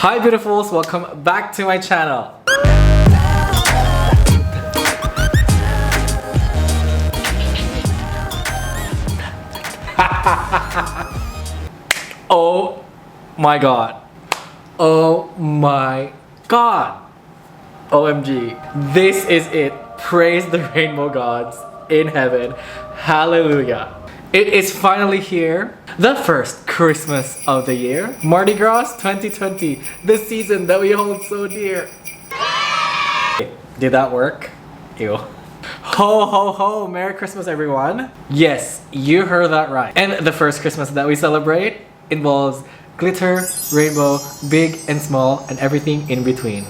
Hi beautifuls, welcome back to my channel. Oh my god. Oh my god. OMG. This is it. Praise the rainbow gods in heaven. Hallelujah. It is finally here. The first Christmas of the year. Mardi Gras 2020. The season that we hold so dear. Did that work? Ew. Ho ho ho! Merry Christmas everyone! Yes, you heard that right. And the first Christmas that we celebrate involves glitter, rainbow, big and small, and everything in between.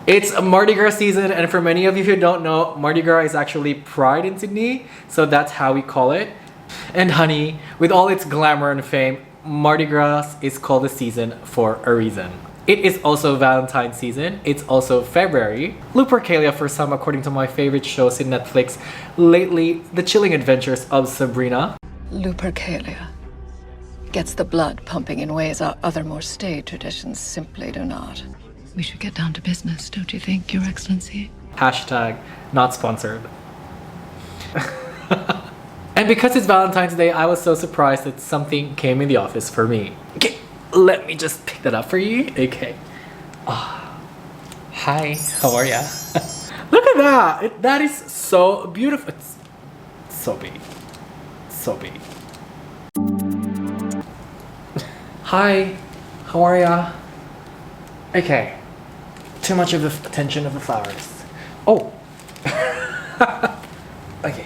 It's a Mardi Gras season, and for many of you who don't know, Mardi Gras is actually Pride in Sydney, so that's how we call it. And honey, with all its glamour and fame, Mardi Gras is called the season for a reason. It is also Valentine's season. It's also February. Lupercalia for some, according to my favorite shows in Netflix lately, The Chilling Adventures of Sabrina. Lupercalia gets the blood pumping in ways our other more staid traditions simply do not. We should get down to business, don't you think, Your Excellency? Hashtag not sponsored. And because it's Valentine's Day, I was so surprised that something came in the office for me. Okay, let me just pick that up for you. Okay. Oh. Hi, how are ya? Look at that! That is so beautiful. It's so big. So big. Hi, how are ya? Okay. Too much of the attention of the flowers. Oh. Okay.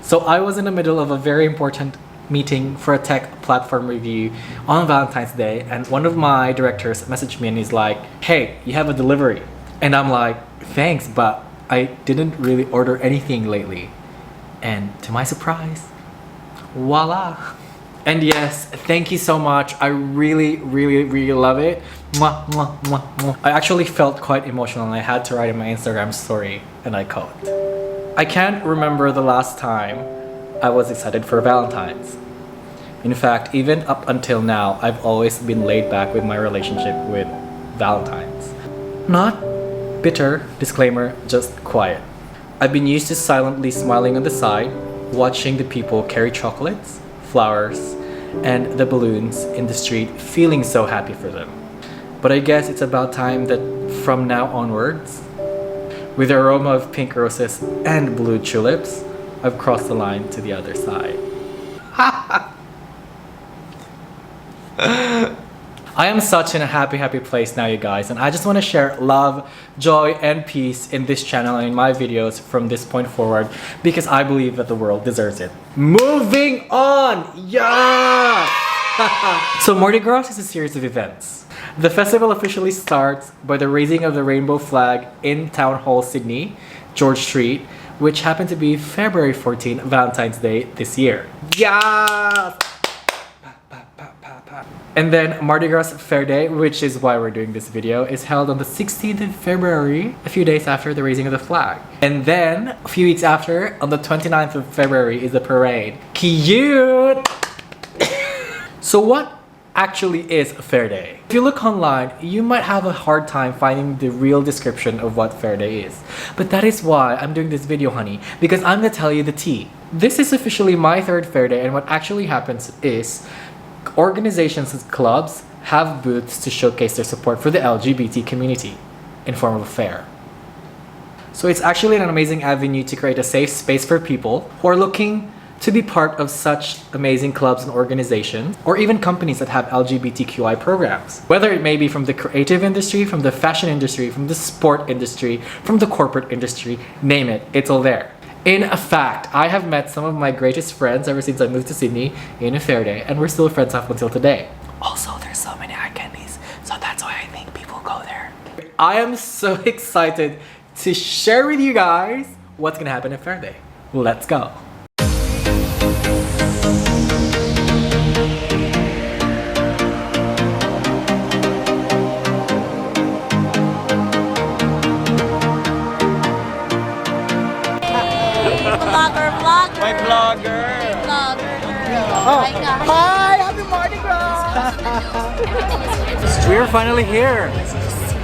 So I was in the middle of a very important meeting for a tech platform review on Valentine's Day, and one of my directors messaged me and he's like, hey, you have a delivery. And I'm like, thanks, but I didn't really order anything lately. And to my surprise, voila. And yes, thank you so much. I really love it. Mwah, mwah, mwah, mwah. I actually felt quite emotional and I had to write in my Instagram story, and I quote, I can't remember the last time I was excited for Valentine's. In fact, even up until now, I've always been laid back with my relationship with Valentine's. Not bitter, disclaimer, just quiet. I've been used to silently smiling on the side, watching the people carry chocolates, flowers, and the balloons in the street, feeling so happy for them. But I guess it's about time that from now onwards, with the aroma of pink roses and blue tulips, I've crossed the line to the other side. I am such in a happy place now, you guys, and I just want to share love, joy, and peace in this channel and in my videos from this point forward, because I believe that the world deserves it. Moving on! Yeah! So Mardi Gras is a series of events. The festival officially starts by the raising of the rainbow flag in Town Hall, Sydney, George Street, which happened to be February 14, Valentine's Day this year. Yes! And then Mardi Gras Fair Day, which is why we're doing this video, is held on the 16th of February, a few days after the raising of the flag. And then, a few weeks after, on the 29th of February, is the parade. Cute! So what actually is a Fair Day? If you look online, you might have a hard time finding the real description of what Fair Day is. But that is why I'm doing this video, honey, because I'm gonna tell you the tea. This is officially my third Fair Day, and what actually happens is organizations and clubs have booths to showcase their support for the LGBT community in form of a fair. So it's actually an amazing avenue to create a safe space for people who are looking to be part of such amazing clubs and organizations, or even companies that have LGBTQI programs. Whether it may be from the creative industry, from the fashion industry, from the sport industry, from the corporate industry, name it, it's all there. In fact, I have met some of my greatest friends ever since I moved to Sydney in a Fair Day, and we're still friends up until today. Also, there's so many eye candies, so that's why I think people go there. I am so excited to share with you guys what's gonna happen at Fair Day. Let's go. Vlogger. My vlogger. Vlogger. Oh. Hi, guys. Hi! Happy Mardi Gras! We're finally here,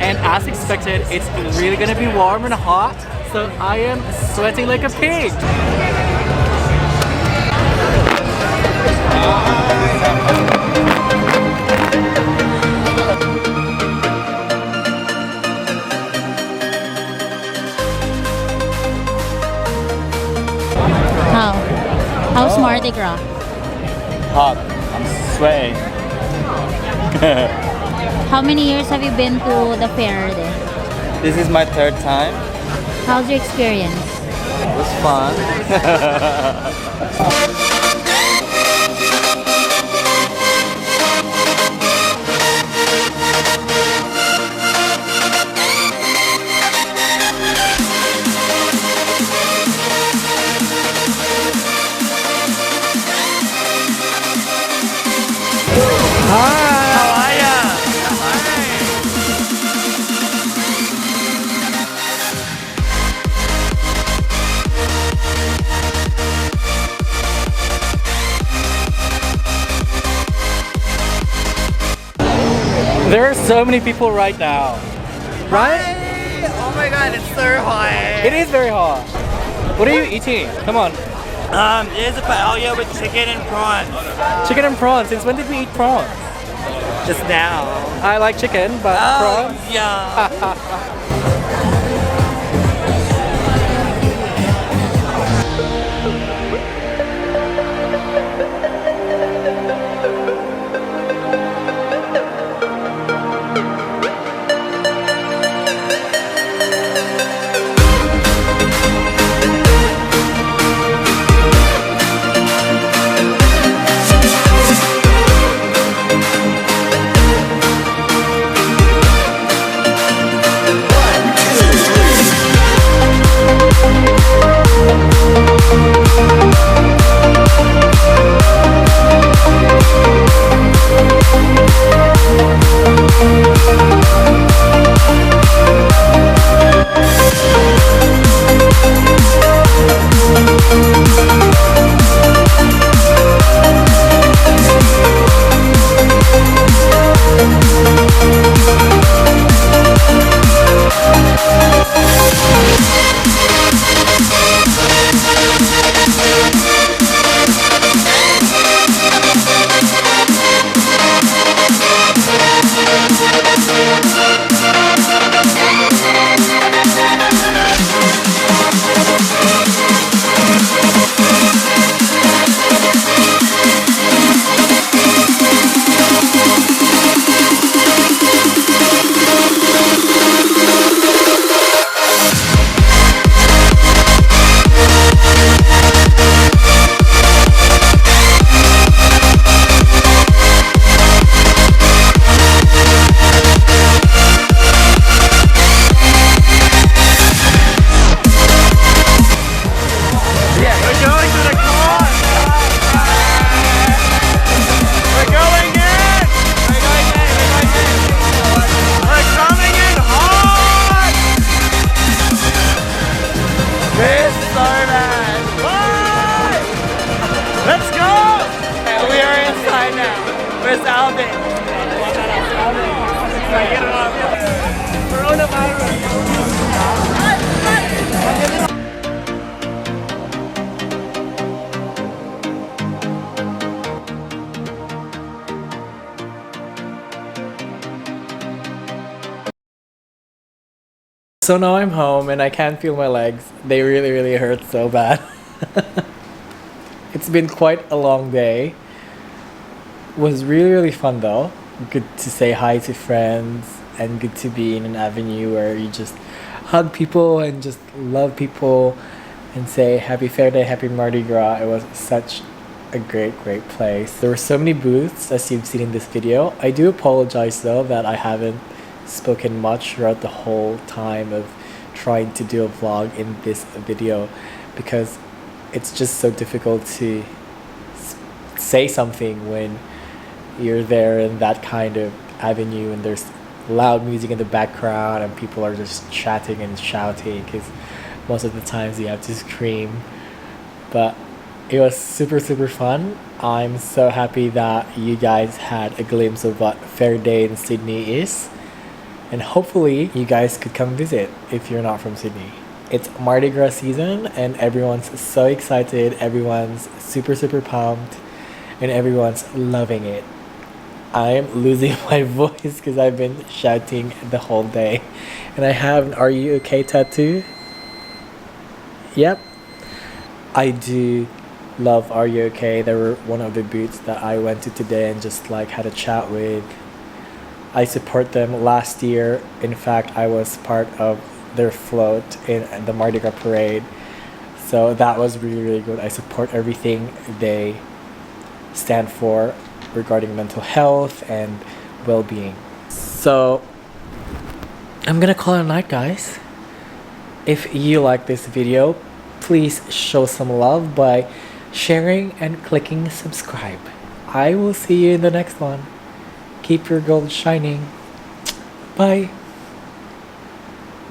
and as expected, it's really gonna be warm and hot, so I am sweating like a pig. How's Mardi Gras? Hot. I'm sweating. How many years have you been to the fair there? This is my third time. How's your experience? It was fun. There are so many people right now, right? Oh my god, it's so hot. It is very hot. What are you eating? Come on. There's a paella with chicken and prawns. Chicken and prawns. Since when did we eat prawns? Just now. I like chicken, but prawns? Yeah. So now I'm home and I can't feel my legs. They really hurt so bad. It's been quite a long day. It was really fun though. Good to say hi to friends and good to be in an avenue where you just hug people and just love people and say happy fair day, happy Mardi Gras. It was such a great place. There were so many booths as you've seen in this video. I do apologize though that I haven't spoken much throughout the whole time of trying to do a vlog in this video because it's just so difficult to say something when you're there in that kind of avenue and there's loud music in the background and people are just chatting and shouting because most of the times you have to scream. But it was super fun. I'm so happy that you guys had a glimpse of what Fair Day in Sydney is. And hopefully you guys could come visit if you're not from Sydney. It's Mardi Gras season and everyone's so excited, everyone's super pumped, and everyone's loving it. I'm losing my voice because I've been shouting the whole day. And I have an Are You Okay tattoo. Yep. I do love Are You Okay. They were one of the booths that I went to today and just like had a chat with. I support them last year. In fact, I was part of their float in the Mardi Gras parade. So that was really good. I support everything they stand for regarding mental health and well-being. So I'm gonna call it a night, guys. If you like this video, please show some love by sharing and clicking subscribe. I will see you in the next one. Keep your gold shining. Bye.